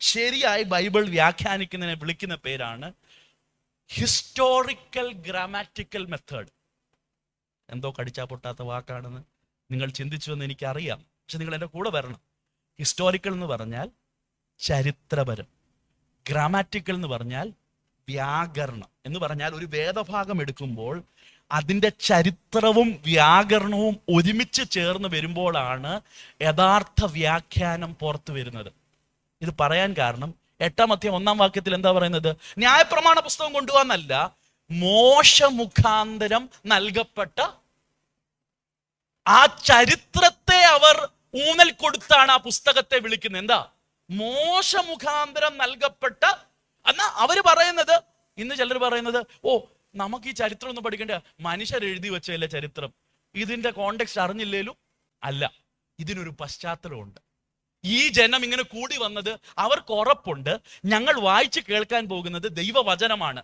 ശരിയായി ബൈബിൾ വ്യാഖ്യാനിക്കുന്നതിനെ വിളിക്കുന്ന പേരാണ് ഹിസ്റ്റോറിക്കൽ ഗ്രാമാറ്റിക്കൽ മെത്തേഡ്. എന്തോ കടിച്ചാ പൊട്ടാത്ത വാക്കാണെന്ന് നിങ്ങൾ ചിന്തിച്ചു എന്ന് എനിക്കറിയാം, പക്ഷെ നിങ്ങൾ എൻ്റെ കൂടെ വരണം. ഹിസ്റ്റോറിക്കൽ എന്ന് പറഞ്ഞാൽ ചരിത്രപരം, ഗ്രാമാറ്റിക്കൽ എന്ന് പറഞ്ഞാൽ വ്യാകരണം. എന്ന് പറഞ്ഞാൽ ഒരു വേദഭാഗം എടുക്കുമ്പോൾ അതിൻ്റെ ചരിത്രവും വ്യാകരണവും ഒരുമിച്ച് ചേർന്ന് വരുമ്പോഴാണ് യഥാർത്ഥ വ്യാഖ്യാനം പുറത്തു വരുന്നത്. ഇത് പറയാൻ കാരണം 8-ാം അധ്യായം 1-ാം വാക്യത്തിൽ എന്താ പറയുന്നത്? ന്യായപ്രമാണ പുസ്തകം കൊണ്ടുപോകാന്നല്ല, മോശ മുഖാന്തരം നൽകപ്പെട്ട ആ ചരിത്രത്തെ അവർ ഊന്നൽ കൊടുത്താണ് ആ പുസ്തകത്തെ വിളിക്കുന്നത്. എന്താ? മോശ മുഖാന്തരം നൽകപ്പെട്ട. എന്നാ അവര് പറയുന്നത്, ഇന്ന് ചിലർ പറയുന്നത്, ഓ നമുക്ക് ഈ ചരിത്രം ഒന്നും പഠിക്കണ്ട, മനുഷ്യർ എഴുതി വെച്ചല്ലേ ചരിത്രം, ഇതിന്റെ കോണ്ടെക്സ്റ്റ് അറിഞ്ഞില്ലേലും. അല്ല, ഇതിനൊരു പശ്ചാത്തലമുണ്ട്. ഈ ജനം ഇങ്ങനെ കൂടി വന്നത് അവർക്ക് ഉറപ്പുണ്ട്, ഞങ്ങൾ വായിച്ച് കേൾക്കാൻ പോകുന്നത് ദൈവവചനമാണ്,